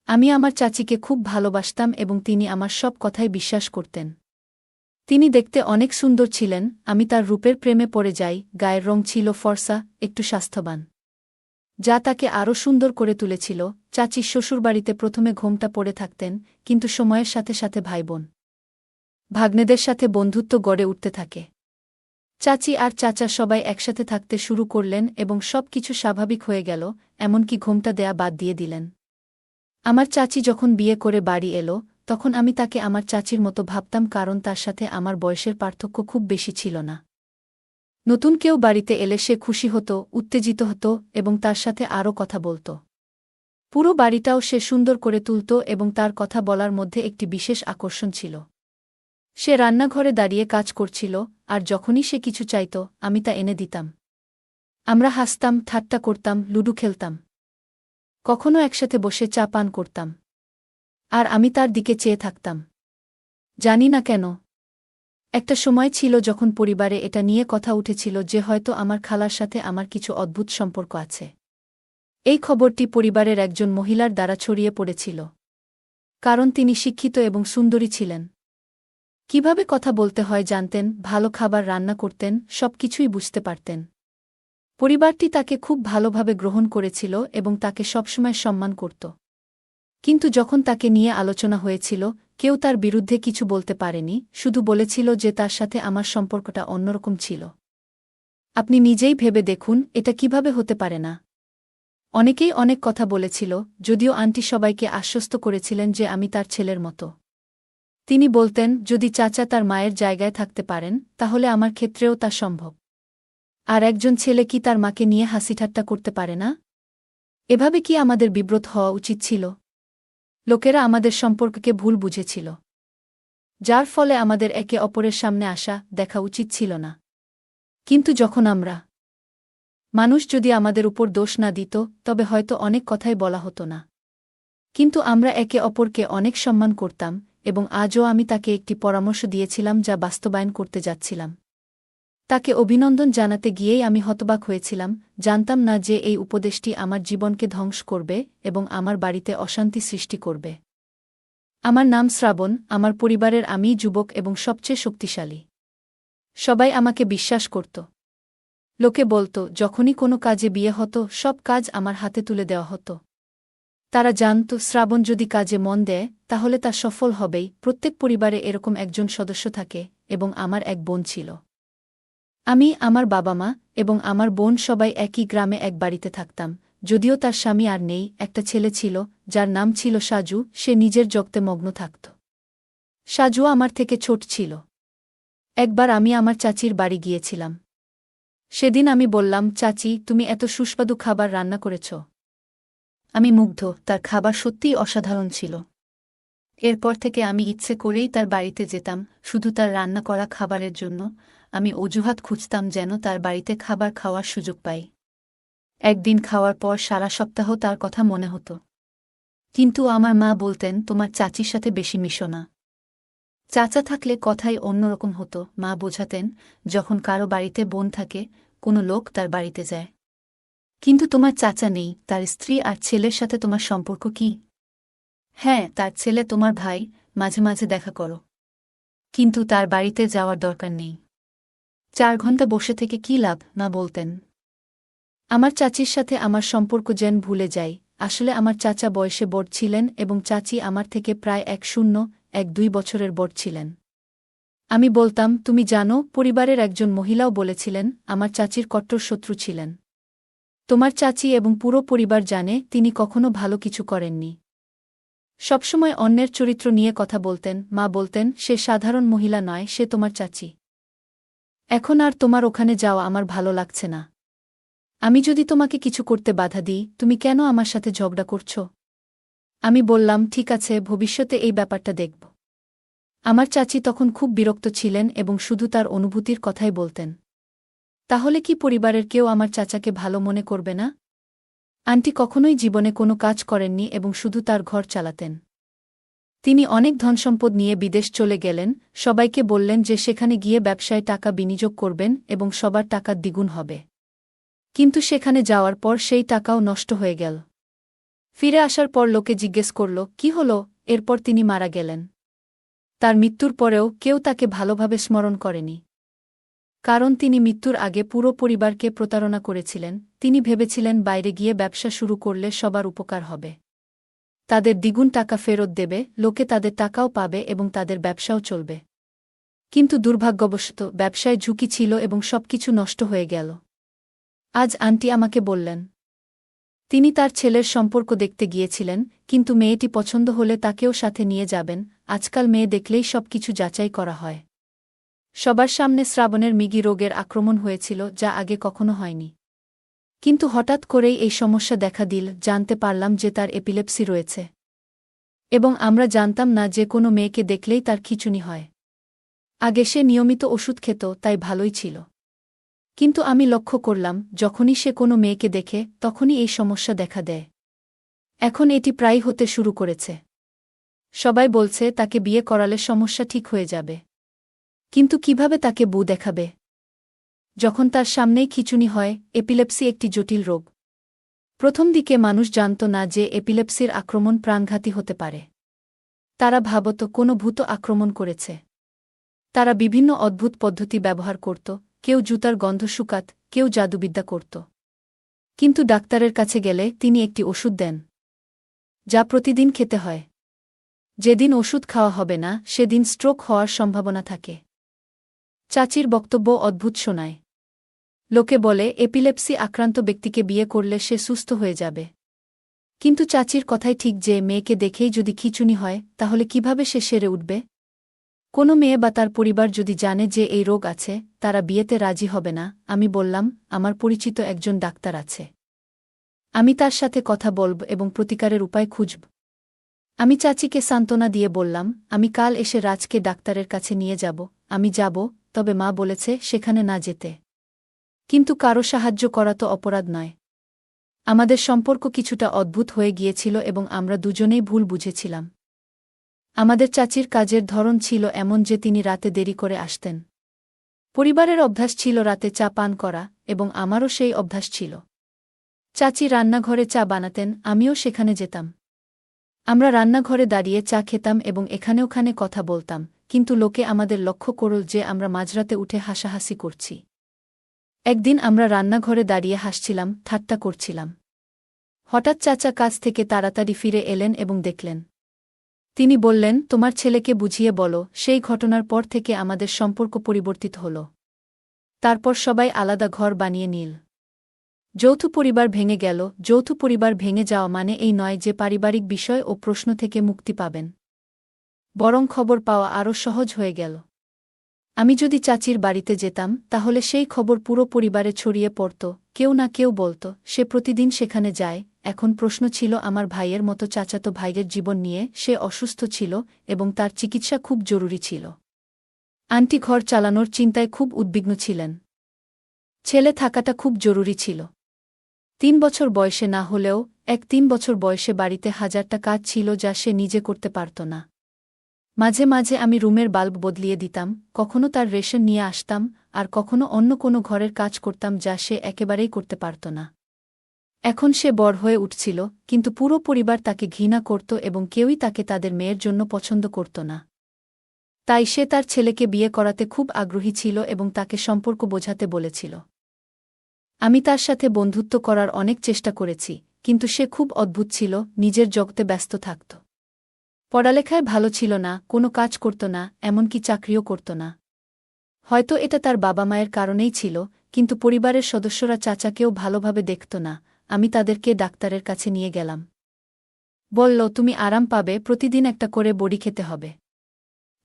আমি আমার চাচিকে খুব ভালোবাসতাম এবং তিনি আমার সব কথায় বিশ্বাস করতেন। তিনি দেখতে অনেক সুন্দর ছিলেন, আমি তার রূপের প্রেমে পড়ে যাই, গায়ের রং ছিল ফর্সা, একটু স্বাস্থ্যবান, যা তাকে আরও সুন্দর করে তুলেছিল। চাচির শ্বশুরবাড়িতে প্রথমে ঘোমটা পড়ে থাকতেন, কিন্তু সময়ের সাথে সাথে ভাইবোন ভাগ্নেদের সাথে বন্ধুত্ব গড়ে উঠতে থাকে। চাচি আর চাচা সবাই একসাথে থাকতে শুরু করলেন এবং সব কিছু স্বাভাবিক হয়ে গেল, এমনকি ঘোমটা দেয়া বাদ দিয়ে দিলেন। আমার চাচি যখন বিয়ে করে বাড়ি এলো, তখন আমি তাকে আমার চাচির মতো ভাবতাম, কারণ তার সাথে আমার বয়সের পার্থক্য খুব বেশি ছিল না। নতুন কেউ বাড়িতে এলে সে খুশি হতো, উত্তেজিত হতো এবং তার সাথে আরও কথা বলত। পুরো বাড়িটাও সে সুন্দর করে তুলত এবং তার কথা বলার মধ্যে একটি বিশেষ আকর্ষণ ছিল। সে রান্নাঘরে দাঁড়িয়ে কাজ করছিল, আর যখনই সে কিছু চাইত, আমি তা এনে দিতাম। আমরা হাসতাম, ঠাট্টা করতাম, লুডু খেলতাম, কখনো একসাথে বসে চা পান করতাম। আর আমি তার দিকে চেয়ে থাকতাম, জানি না কেন। একটা সময় ছিল যখন পরিবারে এটা নিয়ে কথা উঠেছিল যে হয়তো আমার খালার সাথে আমার কিছু অদ্ভুত সম্পর্ক আছে। এই খবরটি পরিবারের একজন মহিলার দ্বারা ছড়িয়ে পড়েছিল, কারণ তিনি শিক্ষিত এবং সুন্দরী ছিলেন। কিভাবে কথা বলতে হয় জানতেন, ভালো খাবার রান্না করতেন, সবকিছুই বুঝতে পারতেন। পরিবারটি তাকে খুব ভালোভাবে গ্রহণ করেছিল এবং তাকে সবসময় সম্মান করত। কিন্তু যখন তাকে নিয়ে আলোচনা হয়েছিল, কেউ তার বিরুদ্ধে কিছু বলতে পারেনি, শুধু বলেছিল যে তার সাথে আমার সম্পর্কটা অন্যরকম ছিল। আপনি নিজেই ভেবে দেখুন, এটা কিভাবে হতে পারে না। অনেকেই অনেক কথা বলেছিল, যদিও আন্টি সবাইকে আশ্বস্ত করেছিলেন যে আমি তার ছেলের মতো। তিনি বলতেন, যদি চাচা তার মায়ের জায়গায় থাকতে পারেন, তাহলে আমার ক্ষেত্রেও তা সম্ভব। আর একজন ছেলে কি তার মাকে নিয়ে হাসিঠাট্টা করতে পারে না? এভাবে কি আমাদের বিব্রত হওয়া উচিত ছিল? লোকেরা আমাদের সম্পর্ককে ভুল বুঝেছিল, যার ফলে আমাদের একে অপরের সামনে আসা দেখা উচিত ছিল না। কিন্তু যখন মানুষ যদি আমাদের উপর দোষ না দিত, তবে হয়তো অনেক কথাই বলা হতো না। কিন্তু আমরা একে অপরকে অনেক সম্মান করতাম, এবং আজও আমি তাকে একটি পরামর্শ দিয়েছিলাম যা বাস্তবায়ন করতে যাচ্ছিলাম। তাকে অভিনন্দন জানাতে গিয়েই আমি হতবাক হয়েছিলাম, জানতাম না যে এই উপদেশটি আমার জীবনকে ধ্বংস করবে এবং আমার বাড়িতে অশান্তি সৃষ্টি করবে। আমার নাম শ্রাবণ, আমার পরিবারের আমিই যুবক এবং সবচেয়ে শক্তিশালী। সবাই আমাকে বিশ্বাস করত। লোকে বলত, যখনই কোনো কাজে বিয়ে হতো, সব কাজ আমার হাতে তুলে দেওয়া হতো। তারা জানত, শ্রাবণ যদি কাজে মন দেয়, তাহলে তা সফল হবেই। প্রত্যেক পরিবারে এরকম একজন সদস্য থাকে, এবং আমার এক বোন ছিল। আমি, আমার বাবা মা এবং আমার বোন সবাই একই গ্রামে এক বাড়িতে থাকতাম। যদিও তার স্বামী আর নেই, একটা ছেলে ছিল, যার নাম ছিল সাজু। সে নিজের জগতে মগ্ন থাকত। সাজু আমার থেকে ছোট ছিল। একবার আমি আমার চাচির বাড়ি গিয়েছিলাম। সেদিন আমি বললাম, চাচি, তুমি এত সুস্বাদু খাবার রান্না করেছ। আমি মুগ্ধ, তার খাবার সত্যিই অসাধারণ ছিল। এরপর থেকে আমি ইচ্ছে করেই তার বাড়িতে যেতাম, শুধু তার রান্না করা খাবারের জন্য। আমি অজুহাত খুঁজতাম যেন তার বাড়িতে খাবার খাওয়ার সুযোগ পাই। একদিন খাওয়ার পর সারা সপ্তাহ তার কথা মনে হতো। কিন্তু আমার মা বলতেন, তোমার চাচির সাথে বেশি মিশো না। চাচা থাকলে কথাই অন্যরকম হতো, মা বোঝাতেন, যখন কারো বাড়িতে বোন থাকে, কোনো লোক তার বাড়িতে যায়। কিন্তু তোমার চাচা নেই, তার স্ত্রী আর ছেলের সাথে তোমার সম্পর্ক কি? হ্যাঁ, তার ছেলে তোমার ভাই, মাঝে মাঝে দেখা করো। কিন্তু তার বাড়িতে যাওয়ার দরকার নেই। 4 ঘন্টা বসে থেকে কী লাভ, না বলতেন। আমার চাচির সাথে আমার সম্পর্ক যেন ভুলে যাই। আসলে আমার চাচা বয়সে বড় ছিলেন এবং চাচি আমার থেকে প্রায় 1-2 বছরের বড় ছিলেন। আমি বলতাম, তুমি জানো, পরিবারের একজন মহিলাও বলেছিলেন, আমার চাচির কট্টর শত্রু ছিলেন। তোমার চাচি এবং পুরো পরিবার জানে তিনি কখনো ভালো কিছু করেননি। সবসময় অন্যের চরিত্র নিয়ে কথা বলতেন। মা বলতেন, সে সাধারণ মহিলা নয়, সে তোমার চাচি। এখন আর তোমার ওখানে যাওয়া আমার ভালো লাগছে না। আমি যদি তোমাকে কিছু করতে বাধা দিই, তুমি কেন আমার সাথে ঝগড়া করছ? আমি বললাম, ঠিক আছে, ভবিষ্যতে এই ব্যাপারটা দেখব। আমার চাচি তখন খুব বিরক্ত ছিলেন এবং শুধু তার অনুভূতির কথাই বলতেন। তাহলে কি পরিবারের কেউ আমার চাচাকে ভালো মনে করবে না? আন্টি কখনোই জীবনে কোনো কাজ করেননি এবং শুধু তার ঘর চালাতেন। তিনি অনেক ধনসম্পদ নিয়ে বিদেশ চলে গেলেন, সবাইকে বললেন যে সেখানে গিয়ে ব্যবসায় টাকা বিনিয়োগ করবেন এবং সবার টাকা দ্বিগুণ হবে। কিন্তু সেখানে যাওয়ার পর সেই টাকাও নষ্ট হয়ে গেল। ফিরে আসার পর লোকে জিজ্ঞেস করল কি হল। এরপর তিনি মারা গেলেন। তার মৃত্যুর পরেও কেউ তাকে ভালোভাবে স্মরণ করেনি। কারণ তিনি মৃত্যুর আগে পুরো পরিবারকে প্রতারণা করেছিলেন। তিনি ভেবেছিলেন বাইরে গিয়ে ব্যবসা শুরু করলে সবার উপকার হবে। তাদের দ্বিগুণ টাকা ফেরত দেবে, লোকে তাদের টাকাও পাবে এবং তাদের ব্যবসাও চলবে। কিন্তু দুর্ভাগ্যবশত ব্যবসায় ঝুঁকি ছিল এবং সবকিছু নষ্ট হয়ে গেল। আজ আন্টি আমাকে বললেন তিনি তার ছেলের সম্পর্ক দেখতে গিয়েছিলেন, কিন্তু মেয়েটি পছন্দ হলে তাকেও সাথে নিয়ে যাবেন। আজকাল মেয়ে দেখলেই সবকিছু যাচাই করা হয়। সবার সামনে শ্রাবণের মৃগী রোগের আক্রমণ হয়েছিল, যা আগে কখনো হয়নি। কিন্তু হঠাৎ করেই এই সমস্যা দেখা দিল। জানতে পারলাম যে তার এপিলেপসি রয়েছে। এবং আমরা জানতাম না যে কোনো মেয়েকে দেখলেই তার খিঁচুনি হয়। আগে সে নিয়মিত ওষুধ খেত, তাই ভালোই ছিল। কিন্তু আমি লক্ষ্য করলাম যখনই সে কোনো মেয়েকে দেখে তখনই এই সমস্যা দেখা দেয়। এখন এটি প্রায় হতে শুরু করেছে। সবাই বলছে তাকে বিয়ে করালে সমস্যা ঠিক হয়ে যাবে। কিন্তু কিভাবে তাকে বউ দেখাবে যখন তার সামনেই খিঁচুনি হয়? এপিলেপসি একটি জটিল রোগ। প্রথম দিকে মানুষ জানত না যে এপিলেপসির আক্রমণ প্রাণঘাতী হতে পারে। তারা ভাবত কোনো ভূত আক্রমণ করেছে। তারা বিভিন্ন অদ্ভুত পদ্ধতি ব্যবহার করত, কেউ জুতার গন্ধ শুকাত, কেউ জাদুবিদ্যা করত। কিন্তু ডাক্তারের কাছে গেলে তিনি একটি ওষুধ দেন, যা প্রতিদিন খেতে হয়। যেদিন ওষুধ খাওয়া হবে না সেদিন স্ট্রোক হওয়ার সম্ভাবনা থাকে। চাচির বক্তব্য অদ্ভুত শোনায়। লোকে বলে এপিলেপসি আক্রান্ত ব্যক্তিকে বিয়ে করলে সে সুস্থ হয়ে যাবে। কিন্তু চাচির কথাই ঠিক যে মেয়েকে দেখেই যদি খিঁচুনি হয় তাহলে কিভাবে সে সেরে উঠবে? কোনো মেয়ে বা তার পরিবার যদি জানে যে এই রোগ আছে, তারা বিয়েতে রাজি হবে না। আমি বললাম আমার পরিচিত একজন ডাক্তার আছে, আমি তার সাথে কথা বলব এবং প্রতিকারের উপায় খুঁজব। আমি চাচিকে সান্ত্বনা দিয়ে বললাম আমি কাল এসে রাজকে ডাক্তারের কাছে নিয়ে যাব। আমি যাব, তবে মা বলেছে সেখানে না যেতে। কিন্তু কারো সাহায্য করা তো অপরাধ নয়। আমাদের সম্পর্ক কিছুটা অদ্ভুত হয়ে গিয়েছিল এবং আমরা দুজনেই ভুল বুঝেছিলাম। আমাদের চাচির কাজের ধরন ছিল এমন যে তিনি রাতে দেরি করে আসতেন। পরিবারের অভ্যাস ছিল রাতে চা পান করা, এবং আমারও সেই অভ্যাস ছিল। চাচি রান্নাঘরে চা বানাতেন, আমিও সেখানে যেতাম। আমরা রান্নাঘরে দাঁড়িয়ে চা খেতাম এবং এখানে ওখানে কথা বলতাম, কিন্তু লোকে আমাদের লক্ষ্য করল যে আমরা মাঝরাতে উঠে হাসাহাসি করছি। একদিন আমরা রান্নাঘরে দাঁড়িয়ে হাসছিলাম, ঠাট্টা করছিলাম। হঠাৎ চাচা কাজ থেকে তাড়াতাড়ি ফিরে এলেন এবং দেখলেন। তিনি বললেন তোমার ছেলেকে বুঝিয়ে বলো। সেই ঘটনার পর থেকে আমাদের সম্পর্ক পরিবর্তিত হল। তারপর সবাই আলাদা ঘর বানিয়ে নিল। যৌথ পরিবার ভেঙে গেল। যৌথ পরিবার ভেঙে যাওয়া মানে এই নয় যে পারিবারিক বিষয় ও প্রশ্ন থেকে মুক্তি পাবেন, বরং খবর পাওয়া আরও সহজ হয়ে গেল। আমি যদি চাচির বাড়িতে যেতাম তাহলে সেই খবর পুরো পরিবারে ছড়িয়ে পড়ত। কেউ না কেউ বলত সে প্রতিদিন সেখানে যায়। এখন প্রশ্ন ছিল আমার ভাইয়ের মতো চাচাতো ভাইয়ের জীবন নিয়ে। সে অসুস্থ ছিল এবং তার চিকিৎসা খুব জরুরি ছিল। আন্টি ঘর চালানোর চিন্তায় খুব উদ্বিগ্ন ছিলেন। ছেলে থাকাটা খুব জরুরি ছিল। 3 বছর বয়সে না হলেও 3 বছর বয়সে বাড়িতে হাজারটা কাজ ছিল যা সে নিজে করতে পারত না। মাঝে মাঝে আমি রুমের বাল্ব বদলিয়ে দিতাম, কখনো তার রেশন নিয়ে আসতাম, আর কখনো অন্য কোনো ঘরের কাজ করতাম যা সে একেবারেই করতে পারত না। এখন সে বড় হয়ে উঠছিল, কিন্তু পুরো পরিবার তাকে ঘৃণা করত এবং কেউই তাকে তাদের মেয়ের জন্য পছন্দ করত না। তাই সে তার ছেলেকে বিয়ে করাতে খুব আগ্রহী ছিল এবং তাকে সম্পর্ক বোঝাতে বলেছিল। আমি তার সাথে বন্ধুত্ব করার অনেক চেষ্টা করেছি, কিন্তু সে খুব অদ্ভুত ছিল, নিজের জগতে ব্যস্ত থাকত। পড়ালেখায় ভালো ছিল না, কোনো কাজ করত না, এমনকি চাকরিও করত না। হয়তো এটা তার বাবা মায়ের কারণেই ছিল, কিন্তু পরিবারের সদস্যরা চাচাকেও ভালোভাবে দেখত না। আমি তাদেরকে ডাক্তারের কাছে নিয়ে গেলাম। বলল তুমি আরাম পাবে, প্রতিদিন একটা করে বড়ি খেতে হবে।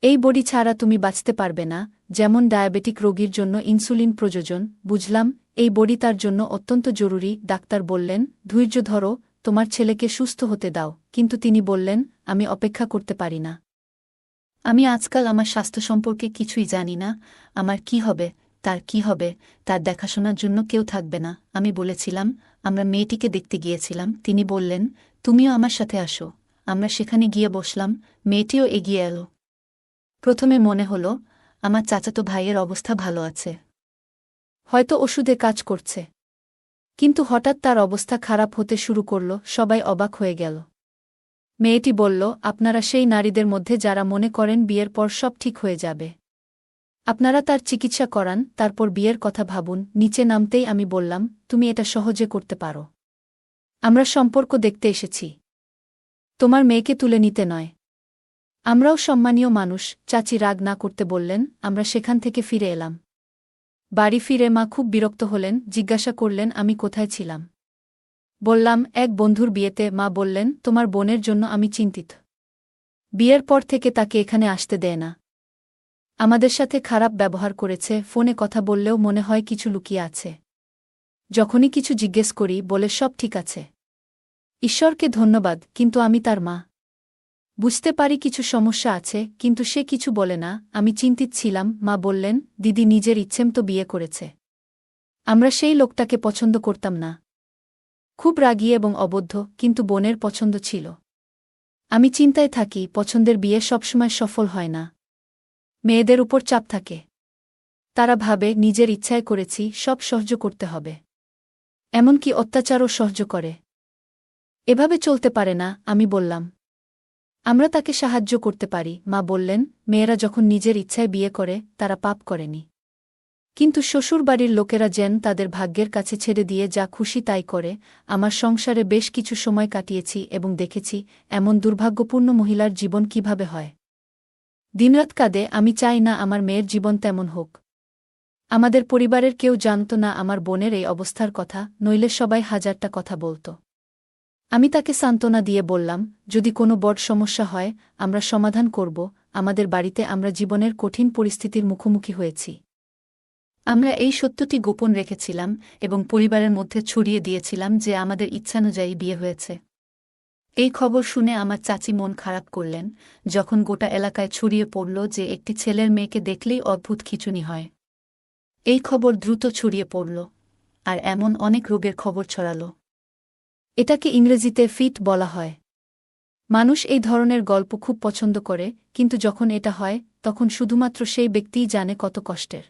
এই বড়ি ছাড়া তুমি বাঁচতে পারবে না, যেমন ডায়াবেটিক রোগীর জন্য ইনসুলিন প্রয়োজন। বুঝলাম, এই বড়ি তার জন্য অত্যন্ত জরুরি। ডাক্তার বললেন ধৈর্য ধরো, তোমার ছেলেকে সুস্থ হতে দাও। কিন্তু তিনি বললেন আমি অপেক্ষা করতে পারি না। আমি আজকাল আমার স্বাস্থ্য সম্পর্কে কিছুই জানি না। আমার কি হবে, তার কি হবে, তার দেখাশোনার জন্য কেউ থাকবে না। আমি বলেছিলাম আমরা মেয়েটিকে দেখতে গিয়েছিলাম। তিনি বললেন তুমিও আমার সাথে আসো। আমরা সেখানে গিয়ে বসলাম, মেয়েটিও এগিয়ে এলো। প্রথমে মনে হলো আমার চাচাতো ভাইয়ের অবস্থা ভালো আছে, হয়তো ওষুধে কাজ করছে। কিন্তু হঠাৎ তার অবস্থা খারাপ হতে শুরু করল, সবাই অবাক হয়ে গেল। মেয়েটি বলল, আপনারা সেই নারীদের মধ্যে যারা মনে করেন বিয়ের পর সব ঠিক হয়ে যাবে। আপনারা তার চিকিৎসা করান, তারপর বিয়ের কথা ভাবুন। নিচে নামতেই আমি বললাম, তুমি এটা সহজে করতে পারো। আমরা সম্পর্ক দেখতে এসেছি, তোমার মেয়েকে তুলে নিতে নয়। আমরাও সম্মানীয় মানুষ। চাচি রাগ না করতে বললেন। আমরা সেখান থেকে ফিরে এলাম। বাড়ি ফিরে মা খুব বিরক্ত হলেন, জিজ্ঞাসা করলেন আমি কোথায় ছিলাম। বললাম, এক বন্ধুর বিয়েতে। মা বললেন, তোমার বোনের জন্য আমি চিন্তিত। বিয়ের পর থেকে তাকে এখানে আসতে দেয় না। আমাদের সাথে খারাপ ব্যবহার করেছে, ফোনে কথা বললেও মনে হয় কিছু লুকিয়ে আছে। যখনই কিছু জিজ্ঞেস করি বলে সব ঠিক আছে। ঈশ্বরকে ধন্যবাদ, কিন্তু আমি তার মা। বুঝতে পারি কিছু সমস্যা আছে, কিন্তু সে কিছু বলে না। আমি চিন্তিত ছিলাম। মা বললেন, দিদি নিজের ইচ্ছেমতো বিয়ে করেছে। আমরা সেই লোকটাকে পছন্দ করতাম না। খুব রাগী এবং অবদ্ধ, কিন্তু বোনের পছন্দ ছিল। আমি চিন্তায় থাকি, পছন্দের বিয়ে সবসময় সফল হয় না। মেয়েদের উপর চাপ থাকে। তারা ভাবে নিজের ইচ্ছায় করেছি, সব সহ্য করতে হবে। এমনকি অত্যাচারও সহ্য করে। এভাবে চলতে পারে না। আমি বললাম, আমরা তাকে সাহায্য করতে পারি। মা বললেন, মেয়েরা যখন নিজের ইচ্ছায় বিয়ে করে তারা পাপ করেনি। কিন্তু শ্বশুরবাড়ির লোকেরা যেন তাদের ভাগ্যের কাছে ছেড়ে দিয়ে যা খুশি তাই করে। আমার সংসারে বেশ কিছু সময় কাটিয়েছি এবং দেখেছি এমন দুর্ভাগ্যপূর্ণ মহিলার জীবন কিভাবে হয়। দিনরাত কাঁদে। আমি চাই না আমার মেয়ের জীবন তেমন হোক। আমাদের পরিবারের কেউ জানত না আমার বোনের এই অবস্থার কথা, নইলে সবাই হাজারটা কথা বলত। আমি তাকে সান্ত্বনা দিয়ে বললাম, যদি কোনো বড় সমস্যা হয় আমরা সমাধান করব। আমাদের বাড়িতে আমরা জীবনের কঠিন পরিস্থিতির মুখোমুখি হয়েছি। আমরা এই সত্যটি গোপন রেখেছিলাম এবং পরিবারের মধ্যে ছড়িয়ে দিয়েছিলাম যে আমাদের ইচ্ছানুযায়ী বিয়ে হয়েছে। এই খবর শুনে আমার চাচি মন খারাপ করলেন। যখন গোটা এলাকায় ছড়িয়ে পড়ল যে একটি ছেলের মেয়েকে দেখলেই অদ্ভুত খিঁচুনি হয়। এই খবর দ্রুত ছড়িয়ে পড়ল, আর এমন অনেক রোগের খবর ছড়াল। এটাকে ইংরেজিতে ফিট বলা হয়। মানুষ এই ধরনের গল্প খুব পছন্দ করে, কিন্তু যখন এটা হয় তখন শুধুমাত্র সেই ব্যক্তিই জানে কত কষ্টের।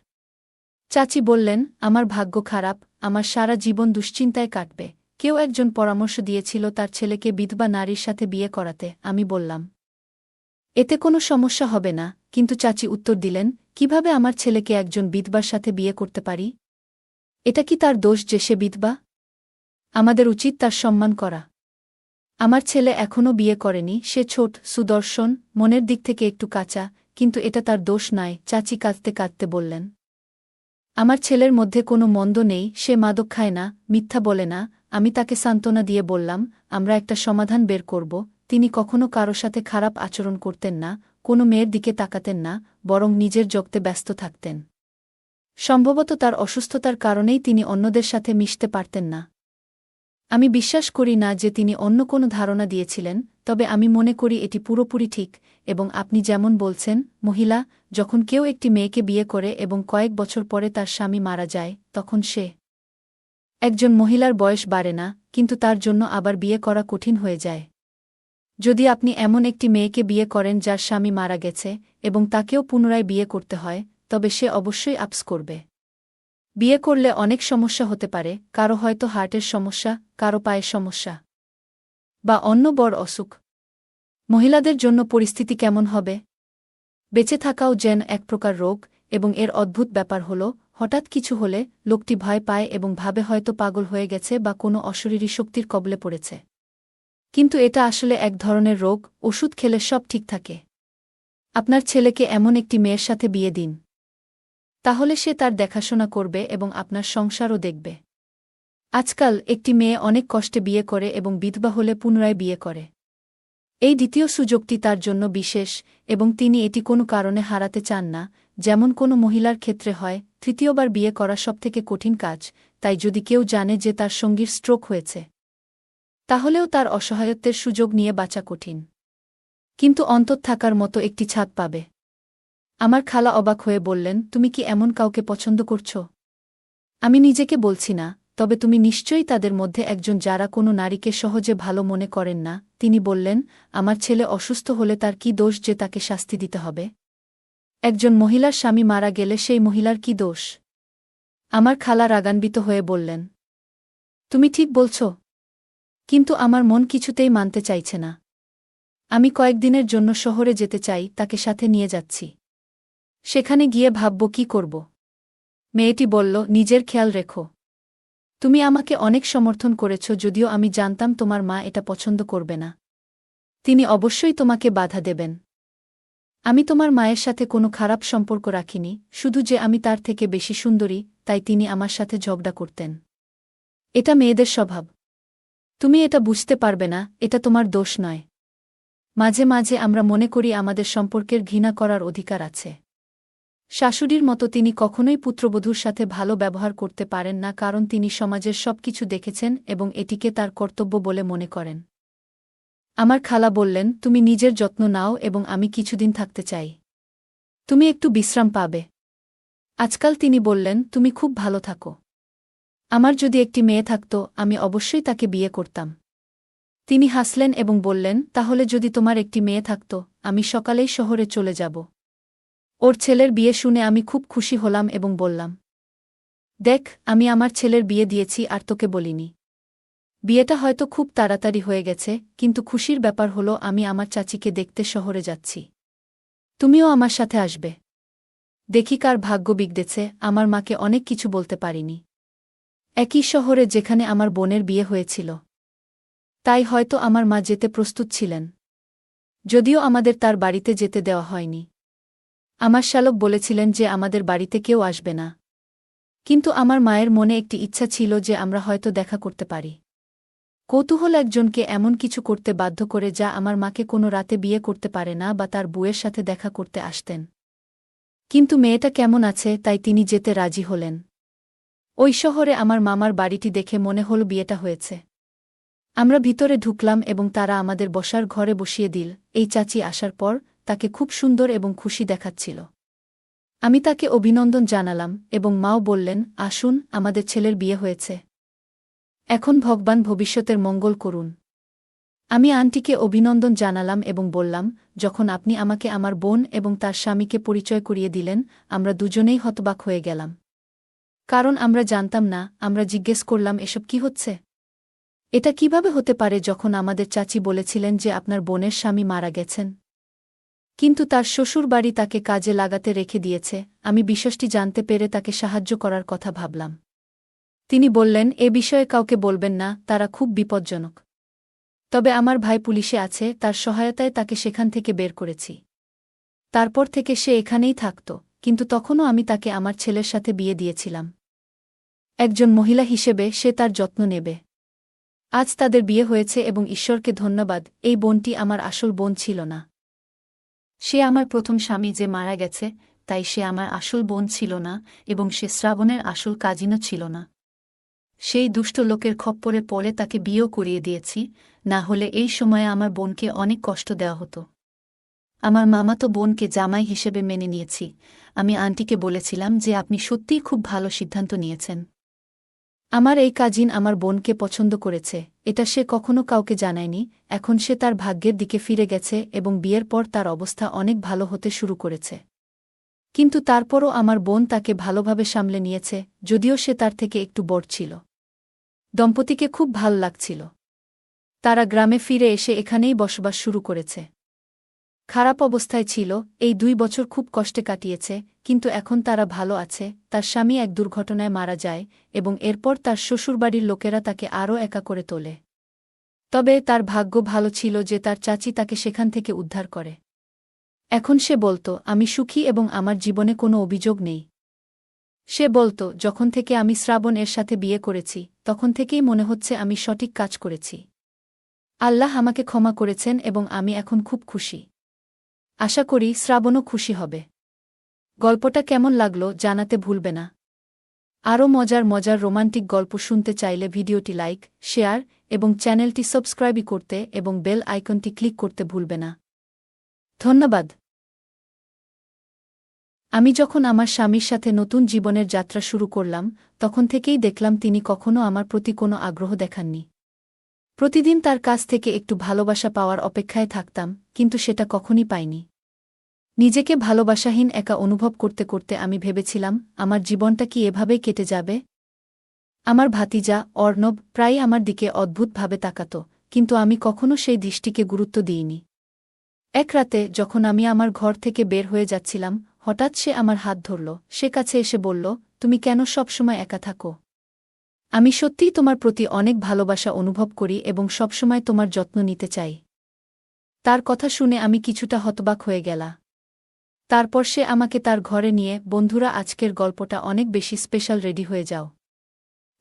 চাচি বললেন, আমার ভাগ্য খারাপ, আমার সারা জীবন দুশ্চিন্তায় কাটবে। কেউ একজন পরামর্শ দিয়েছিল তার ছেলেকে বিধবা নারীর সাথে বিয়ে করাতে। আমি বললাম, এতে কোনো সমস্যা হবে না। কিন্তু চাচি উত্তর দিলেন, কিভাবে আমার ছেলেকে একজন বিধবার সাথে বিয়ে করতে পারি? এটা কি তার দোষ যে সে বিধবা? আমাদের উচিত তার সম্মান করা। আমার ছেলে এখনও বিয়ে করেনি, সে ছোট, সুদর্শন, মনের দিক থেকে একটু কাঁচা, কিন্তু এটা তার দোষ নয়। চাচি কাঁদতে কাঁদতে বললেন, আমার ছেলের মধ্যে কোনো মন্দ নেই, সে মাদক খায় না, মিথ্যা বলে না। আমি তাকে সান্ত্বনা দিয়ে বললাম, আমরা একটা সমাধান বের করব। তিনি কখনো কারো সাথে খারাপ আচরণ করতেন না, কোনো মেয়ের দিকে তাকাতেন না, বরং নিজের জগতে ব্যস্ত থাকতেন। সম্ভবত তার অসুস্থতার কারণেই তিনি অন্যদের সাথে মিশতে পারতেন না। আমি বিশ্বাস করি না যে তিনি অন্য কোনো ধারণা দিয়েছিলেন, তবে আমি মনে করি এটি পুরোপুরি ঠিক। এবং আপনি যেমন বলছেন, মহিলা, যখন কেউ একটি মেয়েকে বিয়ে করে এবং কয়েক বছর পরে তার স্বামী মারা যায়, তখন সে একজন মহিলার বয়স বাড়ে না, কিন্তু তার জন্য আবার বিয়ে করা কঠিন হয়ে যায়। যদি আপনি এমন একটি মেয়েকে বিয়ে করেন যার স্বামী মারা গেছে এবং তাকেও পুনরায় বিয়ে করতে হয়, তবে সে অবশ্যই আপস করবে। বিয়ে করলে অনেক সমস্যা হতে পারে, কারো হয়তো হার্টের সমস্যা, কারো পায়ের সমস্যা, বা অন্য বড় অসুখ। মহিলাদের জন্য পরিস্থিতি কেমন হবে? বেঁচে থাকাও যেন এক প্রকার রোগ, এবং এর অদ্ভুত ব্যাপার হল, হঠাৎ কিছু হলে লোকটি ভয় পায় এবং ভাবে হয়তো পাগল হয়ে গেছে বা কোনো অশরীরী শক্তির কবলে পড়েছে। কিন্তু এটা আসলে এক ধরনের রোগ, ওষুধ খেলে সব ঠিক থাকে। আপনার ছেলেকে এমন একটি মেয়ের সাথে বিয়ে দিন। তাহলে সে তার দেখাশোনা করবে এবং আপনার সংসারও দেখবে। আজকাল একটি মেয়ে অনেক কষ্টে বিয়ে করে এবং বিধবা হলে পুনরায় বিয়ে করে। এই দ্বিতীয় সুযোগটি তার জন্য বিশেষ, এবং তিনি এটি কোনো কারণে হারাতে চান না, যেমন কোনো মহিলার ক্ষেত্রে হয়। তৃতীয়বার বিয়ে করা সবথেকে কঠিন কাজ, তাই যদি কেউ জানে যে তার সঙ্গীর স্ট্রোক হয়েছে, তাহলেও তার অসহায়ত্বের সুযোগ নিয়ে বাঁচা কঠিন। কিন্তু অন্তত থাকার মতো একটি ছাদ পাবে। আমার খালা অবাক হয়ে বললেন, তুমি কি এমন কাউকে পছন্দ করছ? আমি নিজেকে বলছি না, তবে তুমি নিশ্চয়ই তাদের মধ্যে একজন যারা কোনো নারীকে সহজে ভালো মনে করেন না। তিনি বললেন, আমার ছেলে অসুস্থ হলে তার কি দোষ যে তাকে শাস্তি দিতে হবে? একজন মহিলার স্বামী মারা গেলে সেই মহিলার কি দোষ? আমার খালা রাগান্বিত হয়ে বললেন, তুমি ঠিক বলছ, কিন্তু আমার মন কিছুতেই মানতে চাইছে না। আমি কয়েকদিনের জন্য শহরে যেতে চাই, তাকে সাথে নিয়ে যাচ্ছি। সেখানে গিয়ে ভাবব কি করব। মেয়েটি বলল, নিজের খেয়াল রেখো। তুমি আমাকে অনেক সমর্থন করেছ, যদিও আমি জানতাম তোমার মা এটা পছন্দ করবে না। তিনি অবশ্যই তোমাকে বাধা দেবেন। আমি তোমার মায়ের সাথে কোনো খারাপ সম্পর্ক রাখিনি, শুধু যে আমি তার থেকে বেশি সুন্দরী, তাই তিনি আমার সাথে ঝগড়া করতেন। এটা মেয়েদের স্বভাব। তুমি এটা বুঝতে পারবে না, এটা তোমার দোষ নয়। মাঝে মাঝে আমরা মনে করি আমাদের সম্পর্কের ঘৃণা করার অধিকার আছে। শাশুড়ির মতো তিনি কখনোই পুত্রবধূর সাথে ভালো ব্যবহার করতে পারেন না, কারণ তিনি সমাজের সবকিছু দেখেছেন এবং এটিকে তার কর্তব্য বলে মনে করেন। আমার খালা বললেন, তুমি নিজের যত্ন নাও এবং আমি কিছুদিন থাকতে চাই। তুমি একটু বিশ্রাম পাবে। আজকাল তিনি বললেন, তুমি খুব ভালো থাকো। আমার যদি একটি মেয়ে থাকত, আমি অবশ্যই তাকে বিয়ে করতাম। তিনি হাসলেন এবং বললেন, তাহলে যদি তোমার একটি মেয়ে থাকত, আমি সকালেই শহরে চলে যাব। ওর ছেলের বিয়ে শুনে আমি খুব খুশি হলাম এবং বললাম, দেখ, আমি আমার ছেলের বিয়ে দিয়েছি আর তোকে বলিনি। বিয়েটা হয়তো খুব তাড়াতাড়ি হয়ে গেছে, কিন্তু খুশির ব্যাপার হলো আমি আমার চাচিকে দেখতে শহরে যাচ্ছি। তুমিও আমার সাথে আসবে। দেখি কার ভাগ্য বিগড়েছে, আমার মাকে অনেক কিছু বলতে পারিনি। একই শহরে যেখানে আমার বোনের বিয়ে হয়েছিল। তাই হয়তো আমার মা যেতে প্রস্তুত ছিলেন, যদিও আমাদের তার বাড়িতে যেতে দেওয়া হয়নি। আমার শ্যালক বলেছিলেন যে আমাদের বাড়িতে কেউ আসবে না, কিন্তু আমার মায়ের মনে একটি ইচ্ছা ছিল যে আমরা হয়তো দেখা করতে পারি। কৌতূহল একজনকে এমন কিছু করতে বাধ্য করে যা আমার মাকে কোনো রাতে বিয়ে করতে পারে না বা তার বুয়ের সাথে দেখা করতে আসতেন। কিন্তু মেয়েটা কেমন আছে, তাই তিনি যেতে রাজি হলেন। ওই শহরে আমার মামার বাড়িটি দেখে মনে হল বিয়েটা হয়েছে। আমরা ভিতরে ঢুকলাম এবং তারা আমাদের বসার ঘরে বসিয়ে দিল। এই চাচি আসার পর তাকে খুব সুন্দর এবং খুশি দেখাচ্ছিল। আমি তাকে অভিনন্দন জানালাম এবং মাও বললেন, আসুন, আমাদের ছেলের বিয়ে হয়েছে। এখন ভগবান ভবিষ্যতের মঙ্গল করুন। আমি আন্টিকে অভিনন্দন জানালাম এবং বললাম, যখন আপনি আমাকে আমার বোন এবং তার স্বামীকে পরিচয় করিয়ে দিলেন, আমরা দুজনেই হতবাক হয়ে গেলাম। কারণ আমরা জানতাম না। আমরা জিজ্ঞেস করলাম, এসব কি হচ্ছে? এটা কিভাবে হতে পারে যখন আমাদের চাচি বলেছিলেন যে আপনার বোনের স্বামী মারা গেছেন? কিন্তু তার শ্বশুরবাড়ি তাকে কাজে লাগাতে রেখে দিয়েছে। আমি বিষয়টি জানতে পেরে তাকে সাহায্য করার কথা ভাবলাম। তিনি বললেন, এ বিষয়ে কাউকে বলবেন না, তারা খুব বিপজ্জনক। তবে আমার ভাই পুলিশে আছে, তার সহায়তায় তাকে সেখান থেকে বের করেছি। তারপর থেকে সে এখানেই থাকত, কিন্তু তখনও আমি তাকে আমার ছেলের সাথে বিয়ে দিয়েছিলাম। একজন মহিলা হিসেবে সে তার যত্ন নেবে। আজ তাদের বিয়ে হয়েছে এবং ঈশ্বরকে ধন্যবাদ, এই বোনটি আমার আসল বোন ছিল না। সে আমার প্রথম স্বামী যে মারা গেছে, তাই সে আমার আসল বোন ছিল না এবং সে শ্রাবণের আসল কাজিনও ছিল না। সেই দুষ্ট লোকের খপ্পরে পড়ে তাকে বিয়েও করিয়ে দিয়েছি, না হলে এই সময়ে আমার বোনকে অনেক কষ্ট দেওয়া হতো। আমার মামাতো বোনকে জামাই হিসেবে মেনে নিয়েছি। আমি আন্টিকে বলেছিলাম যে আপনি সত্যিই খুব ভালো সিদ্ধান্ত নিয়েছেন। আমার এই কাজিন আমার বোনকে পছন্দ করেছে, এটা সে কখনো কাউকে জানায়নি। এখন সে তার ভাগ্যের দিকে ফিরে গেছে এবং বিয়ের পর তার অবস্থা অনেক ভালো হতে শুরু করেছে। কিন্তু তারপরও আমার বোন তাকে ভালোভাবে সামলে নিয়েছে, যদিও সে তার থেকে একটু বড় ছিল। দম্পতিকে খুব ভাল লাগছিল। তারা গ্রামে ফিরে এসে এখানেই বসবাস শুরু করেছে। খারাপ অবস্থায় ছিল, এই 2 বছর খুব কষ্টে কাটিয়েছে, কিন্তু এখন তারা ভালো আছে। তার স্বামী এক দুর্ঘটনায় মারা যায় এবং এরপর তার শ্বশুরবাড়ির লোকেরা তাকে আরও একা করে তোলে। তবে তার ভাগ্য ভালো ছিল যে তার চাচি তাকে সেখান থেকে উদ্ধার করে। এখন সে বলত, আমি সুখী এবং আমার জীবনে কোনো অভিযোগ নেই। সে বলত, যখন থেকে আমি শ্রাবণ এর সাথে বিয়ে করেছি, তখন থেকেই মনে হচ্ছে আমি সঠিক কাজ করেছি। আল্লাহ আমাকে ক্ষমা করেছেন এবং আমি এখন খুব খুশি। আশা করি শ্রাবণও খুশি হবে। গল্পটা কেমন লাগলো জানাতে ভুলবে না। আরও মজার মজার রোমান্টিক গল্প শুনতে চাইলে ভিডিওটি লাইক, শেয়ার এবং চ্যানেলটি সাবস্ক্রাইব করতে এবং বেল আইকনটি ক্লিক করতে ভুলবে না। ধন্যবাদ। আমি যখন আমার স্বামীর সাথে নতুন জীবনের যাত্রা শুরু করলাম, তখন থেকেই দেখলাম তিনি কখনো আমার প্রতি কোনো আগ্রহ দেখাননি। প্রতিদিন তার কাছ থেকে একটু ভালোবাসা পাওয়ার অপেক্ষায় থাকতাম, কিন্তু সেটা কখনই পাইনি। নিজেকে ভালোবাসাহীন একা অনুভব করতে করতে আমি ভেবেছিলাম, আমার জীবনটা কি এভাবেই কেটে যাবে? আমার ভাতিজা অর্ণব প্রায়ই আমার দিকে অদ্ভুতভাবে তাকাত, কিন্তু আমি কখনো সেই দৃষ্টিকে গুরুত্ব দিইনি। এক রাতে যখন আমি আমার ঘর থেকে বের হয়ে যাচ্ছিলাম, হঠাৎ সে আমার হাত ধরল, সে কাছে এসে বলল, তুমি কেন সবসময় একা থাকো? আমি সত্যিই তোমার প্রতি অনেক ভালোবাসা অনুভব করি এবং সবসময় তোমার যত্ন নিতে চাই। তার কথা শুনে আমি কিছুটা হতবাক হয়ে গেলা। তারপর সে আমাকে তার ঘরে নিয়ে, বন্ধুরা আজকের গল্পটা অনেক বেশি স্পেশাল, রেডি হয়ে যাও।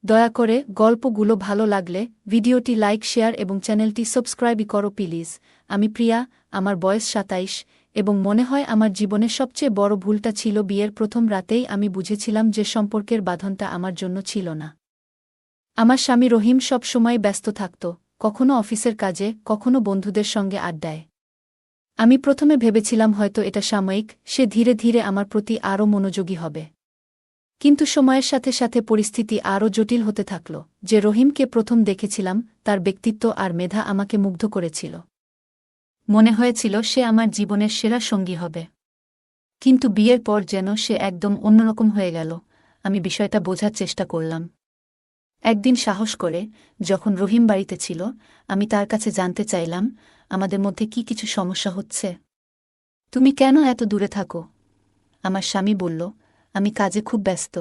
দয়া করে গল্পগুলো ভালো লাগলে ভিডিওটি লাইক শেয়ার এবং চ্যানেলটি সাবস্ক্রাইব করো প্লিজ। আমি প্রিয়া, আমার বয়স ২৭, এবং মনে হয় আমার জীবনের সবচেয়ে বড় ভুলটা ছিল বিয়ের প্রথম রাতেই আমি বুঝেছিলাম যে সম্পর্কের বাঁধনটা আমার জন্য ছিল না। আমার স্বামী রহিম সব সময় ব্যস্ত থাকত, কখনো অফিসের কাজে, কখনো বন্ধুদের সঙ্গে আড্ডায়। আমি প্রথমে ভেবেছিলাম হয়তো এটা সাময়িক, সে ধীরে ধীরে আমার প্রতি আরও মনোযোগী হবে। কিন্তু সময়ের সাথে সাথে পরিস্থিতি আরও জটিল হতে থাকল। যে রহিমকে প্রথম দেখেছিলাম, তার ব্যক্তিত্ব আর মেধা আমাকে মুগ্ধ করেছিল। মনে হয়েছিল সে আমার জীবনের সেরা সঙ্গী হবে। কিন্তু বিয়ের পর যেন সে একদম অন্যরকম হয়ে গেল। আমি বিষয়টা বোঝার চেষ্টা করলাম। একদিন সাহস করে, যখন রহিম বাড়িতে ছিল, আমি তার কাছে জানতে চাইলাম, আমাদের মধ্যে কি কিছু সমস্যা হচ্ছে? তুমি কেন এত দূরে থাকো? আমার স্বামী বলল, আমি কাজে খুব ব্যস্ত।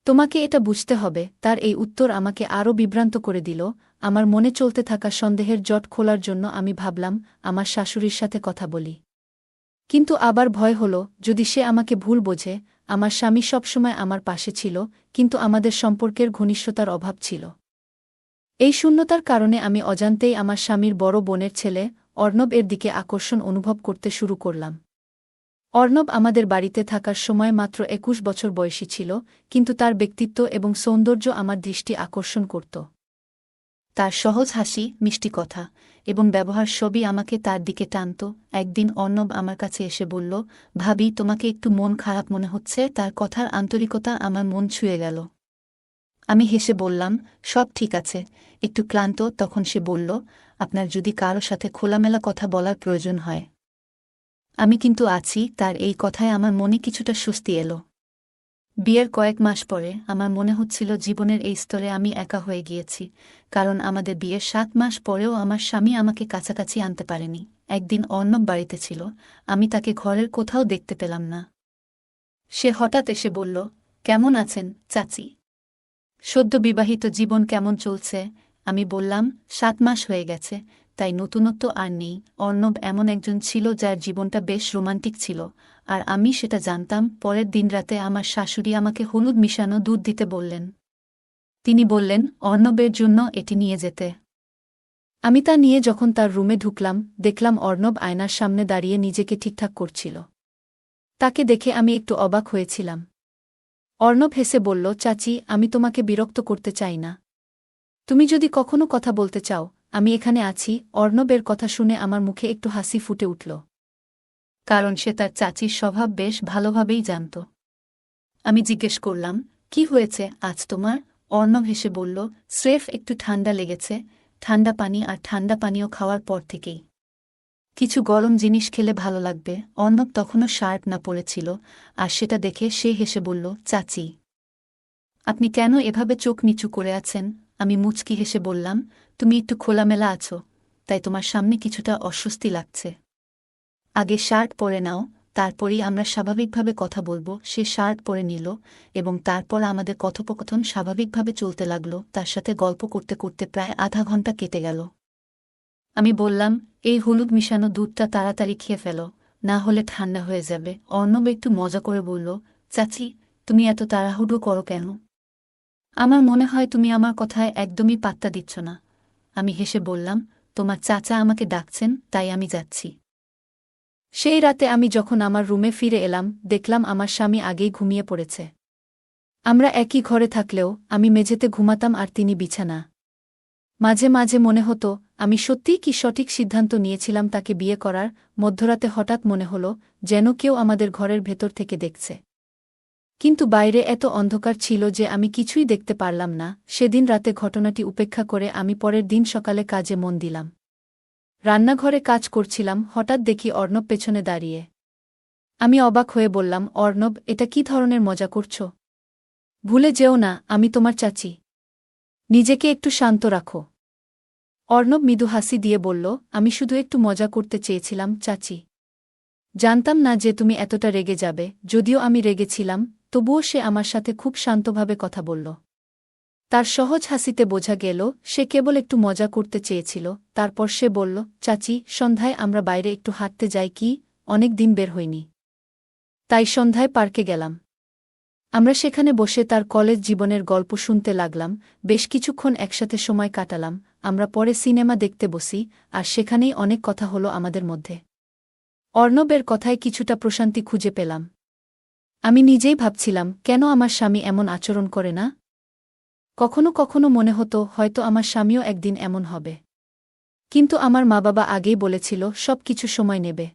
তোমাকে এটা বুঝতে হবে। তার এই উত্তর আমাকে আরও বিভ্রান্ত করে দিল। আমার মনে চলতে থাকা সন্দেহের জট খোলার জন্য আমি ভাবলাম আমার শাশুড়ির সাথে কথা বলি। কিন্তু আবার ভয় হল, যদি সে আমাকে ভুল বোঝে। আমার স্বামী সবসময় আমার পাশে ছিল, কিন্তু আমাদের সম্পর্কের ঘনিষ্ঠতার অভাব ছিল। এই শূন্যতার কারণে আমি অজান্তেই আমার স্বামীর বড় বোনের ছেলে অর্ণব এর দিকে আকর্ষণ অনুভব করতে শুরু করলাম। অর্ণব আমাদের বাড়িতে থাকার সময় মাত্র ২১ বছর বয়সী ছিল, কিন্তু তার ব্যক্তিত্ব এবং সৌন্দর্য আমার দৃষ্টি আকর্ষণ করত। তার সহজ হাসি, মিষ্টি কথা এবং ব্যবহার সবই আমাকে তার দিকে টানত। একদিন অর্ণব আমার কাছে এসে বলল, ভাবি, তোমাকে একটু মন খারাপ মনে হচ্ছে। তার কথার আন্তরিকতা আমার মন ছুঁয়ে গেল। আমি হেসে বললাম, সব ঠিক আছে, একটু ক্লান্ত। তখন সে বলল, আপনার যদি কারো সাথে খোলামেলা কথা বলার প্রয়োজন হয়, আমি কিন্তু আছি। তার এই কথায় আমার মনে কিছুটা স্বস্তি এলো। বিয়ের কয়েক মাস পরে আমার মনে হচ্ছিল জীবনের এই স্তরে আমি একা হয়ে গিয়েছি, কারণ আমাদের বিয়ের ৭ মাস পরেও আমার স্বামী আমাকে কাছাকাছি আনতে পারেনি। একদিন অর্ণব বাড়িতে ছিল, আমি তাকে ঘরের কোথাও দেখতে পেলাম না। সে হঠাৎ এসে বলল, কেমন আছেন চাচি? সদ্য বিবাহিত জীবন কেমন চলছে? আমি বললাম, ৭ মাস হয়ে গেছে, তাই নতুনত্ব আর নেই। অর্ণব এমন একজন ছিল যার জীবনটা বেশ রোমান্টিক ছিল, আর আমি সেটা জানতাম। পরের দিন রাতে আমার শাশুড়ি আমাকে হলুদ মিশানো দুধ দিতে বললেন। তিনি বললেন, অর্ণবের জন্য এটি নিয়ে যেতে। আমি তা নিয়ে যখন তার রুমে ঢুকলাম, দেখলাম অর্ণব আয়নার সামনে দাঁড়িয়ে নিজেকে ঠিকঠাক করছিল। তাকে দেখে আমি একটু অবাক হয়েছিলাম। অর্ণব হেসে বলল, চাচি, আমি তোমাকে বিরক্ত করতে চাই না। তুমি যদি কখনো কথা বলতে চাও, আমি এখানে আছি। অর্ণবের কথা শুনে আমার মুখে একটু হাসি ফুটে উঠল, কারণ সে তার চাচির স্বভাব বেশ ভালোভাবেই জানত। আমি জিজ্ঞেস করলাম, কি হয়েছে আজ তোমার? অর্ণব হেসে বলল, স্রেফ একটু ঠান্ডা লেগেছে। ঠান্ডা পানি আর ঠান্ডা পানীয় খাওয়ার পর থেকেই। কিছু গরম জিনিস খেলে ভালো লাগবে। অর্ণব তখনও শার্ট না পরেছিল, আর সেটা দেখে সে হেসে বলল, চাচি, আপনি কেন এভাবে চোখ নিচু করে আছেন? আমি মুচকি হেসে বললাম, তুমি একটু খোলামেলা আছো, তাই তোমার সামনে কিছুটা অস্বস্তি লাগছে। আগে শার্ট পরে নাও, তারপরেই আমরা স্বাভাবিকভাবে কথা বলবো। সে শার্ট পরে নিল, এবং তারপর আমাদের কথোপকথন স্বাভাবিকভাবে চলতে লাগল। তার সাথে গল্প করতে করতে প্রায় আধা ঘন্টা কেটে গেল। আমি বললাম, এই হলুদ মিশানো দুধটা তাড়াতাড়ি খেয়ে ফেলো, না হলে ঠান্ডা হয়ে যাবে। অর্ণব একটু মজা করে বলল, চাচি, তুমি এত তাড়াহুড়ো করো কেন? আমার মনে হয় তুমি আমার কথায় একদমই পাত্তা দিচ্ছ না। আমি হেসে বললাম, তোমার চাচা আমাকে ডাকছেন, তাই আমি যাচ্ছি। সেই রাতে আমি যখন আমার রুমে ফিরে এলাম, দেখলাম আমার স্বামী আগেই ঘুমিয়ে পড়েছে। আমরা একই ঘরে থাকলেও আমি মেঝেতে ঘুমাতাম আর তিনি বিছানা। মাঝে মাঝে মনে হতো, আমি সত্যিই কি সঠিক সিদ্ধান্ত নিয়েছিলাম তাকে বিয়ে করার। মধ্যরাতে হঠাৎ মনে হলো, যেন কেউ আমাদের ঘরের ভেতর থেকে দেখছে। কিন্তু বাইরে এত অন্ধকার ছিল যে আমি কিছুই দেখতে পারলাম না। সেদিন রাতে ঘটনাটি উপেক্ষা করে আমি পরের দিন সকালে কাজে মন দিলাম। রান্নাঘরে কাজ করছিলাম, হঠাৎ দেখি অর্ণব পেছনে দাঁড়িয়ে। আমি অবাক হয়ে বললাম, অর্ণব, এটা কি ধরনের মজা করছ? ভুলে যেও না আমি তোমার চাচি। নিজেকে একটু শান্ত রাখো। অর্ণব মৃদু হাসি দিয়ে বলল, আমি শুধু একটু মজা করতে চেয়েছিলাম চাচি। জানতাম না যে তুমি এতটা রেগে যাবে। যদিও আমি রেগেছিলাম, তবুও সে আমার সাথে খুব শান্তভাবে কথা বলল। তার সহজ হাসিতে বোঝা গেল সে কেবল একটু মজা করতে চেয়েছিল। তারপর সে বলল, চাচি, সন্ধ্যায় আমরা বাইরে একটু হাঁটতে যাই কি? অনেক দিন বের হইনি। তাই সন্ধ্যায় পার্কে গেলাম। আমরা সেখানে বসে তার কলেজ জীবনের গল্প শুনতে লাগলাম। বেশ কিছুক্ষণ একসাথে সময় কাটালাম। আমরা পরে সিনেমা দেখতে বসি, আর সেখানেই অনেক কথা হলো আমাদের মধ্যে। অর্ণবের কথায় কিছুটা প্রশান্তি খুঁজে পেলাম। আমি নিজেই ভাবছিলাম, কেন আমার স্বামী এমন আচরণ করে না? কখনো কখনো মনে হতো হয়তো আমার স্বামীও একদিন এমন হবে। কিন্তু আমার মা-বাবা আগেই বলেছিল সব কিছু সময় নেবে।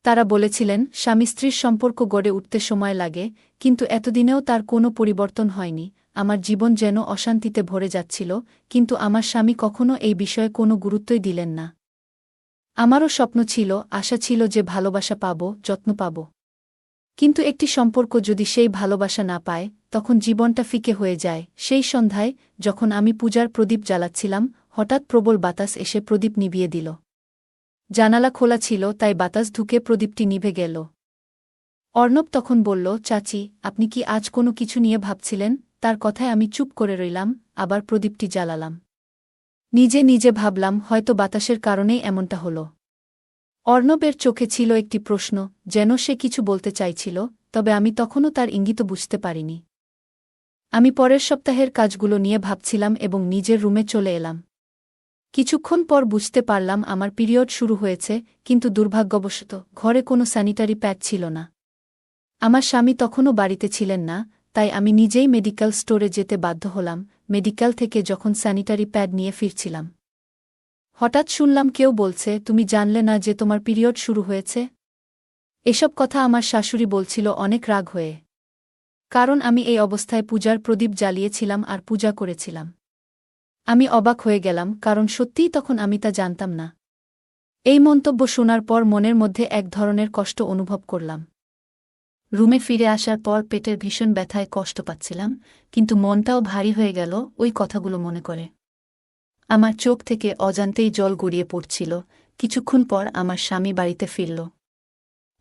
তারা বলেছিলেন স্বামী স্ত্রীর সম্পর্ক গড়ে উঠতে সময় লাগে, কিন্তু এতদিনেও তার কোনো পরিবর্তন হয়নি। আমার জীবন যেন অশান্তিতে ভরে যাচ্ছিল, কিন্তু আমার স্বামী কখনো এই বিষয়ে কোনো গুরুত্বই দিলেন না। আমারও স্বপ্ন ছিল, আশা ছিল যে ভালোবাসা পাব, যত্ন পাব। কিন্তু একটি সম্পর্ক যদি সেই ভালোবাসা না পায়, তখন জীবনটা ফিকে হয়ে যায়। সেই সন্ধ্যায়, যখন আমি পূজার প্রদীপ জ্বালাচ্ছিলাম, হঠাৎ প্রবল বাতাস এসে প্রদীপ নিভিয়ে দিল। জানালা খোলা ছিল, তাই বাতাস ঢুকে প্রদীপটি নিভে গেল। অর্ণব তখন বলল, চাচি, আপনি কি আজ কোনো কিছু নিয়ে ভাবছিলেন? তার কথায় আমি চুপ করে রইলাম, আবার প্রদীপটি জ্বালালাম। নিজে নিজে ভাবলাম হয়তো বাতাসের কারণেই এমনটা হল। অর্ণবের চোখে ছিল একটি প্রশ্ন, যেন সে কিছু বলতে চাইছিল, তবে আমি তখনও তার ইঙ্গিত বুঝতে পারিনি। আমি পরের সপ্তাহের কাজগুলো নিয়ে ভাবছিলাম এবং নিজের রুমে চলে এলাম। কিছুক্ষণ পর বুঝতে পারলাম আমার পিরিয়ড শুরু হয়েছে, কিন্তু দুর্ভাগ্যবশত ঘরে কোনো স্যানিটারি প্যাড ছিল না। আমার স্বামী তখনও বাড়িতে ছিলেন না, তাই আমি নিজেই মেডিকেল স্টোরে যেতে বাধ্য হলাম। মেডিকেল থেকে যখন স্যানিটারি প্যাড নিয়ে ফিরছিলাম, হঠাৎ শুনলাম কেউ বলছে, তুমি জানলে না যে তোমার পিরিয়ড শুরু হয়েছে? এসব কথা আমার শাশুড়ি বলছিল অনেক রাগ হয়ে। কারণ আমি এই অবস্থায় পূজার প্রদীপ জ্বালিয়েছিলাম আর পূজা করেছিলাম। আমি অবাক হয়ে গেলাম, কারণ সত্যিই তখন আমি তা জানতাম না। এই মন্তব্য শোনার পর মনের মধ্যে এক ধরনের কষ্ট অনুভব করলাম। রুমে ফিরে আসার পর পেটের ভীষণ ব্যথায় কষ্ট পাচ্ছিলাম, কিন্তু মনটাও ভারী হয়ে গেল ওই কথাগুলো মনে করে। আমার চোখ থেকে অজান্তেই জল গড়িয়ে পড়ছিল। কিছুক্ষণ পর আমার স্বামী বাড়িতে ফিরল।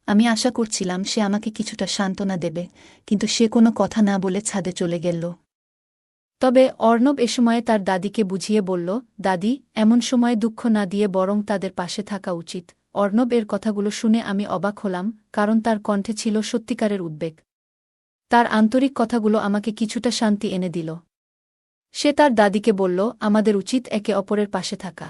আমি আশা করছিলাম সে আমাকে কিছুটা সান্ত্বনা দেবে, কিন্তু সে কোনো কথা না বলে ছাদে চলে গেল। তবে অর্ণব এ সময়ে তার দাদিকে বুঝিয়ে বলল, দাদি, এমন সময়ে দুঃখ না দিয়ে বরং তাদের পাশে থাকা উচিত। অর্ণব এর কথাগুলো শুনে আমি অবাক হলাম, কারণ তার কণ্ঠে ছিল সত্যিকারের উদ্বেগ। তার আন্তরিক কথাগুলো আমাকে কিছুটা শান্তি এনে দিল। সে তার দাদিকে বলল, আমাদের উচিত একে অপরের পাশে থাকা,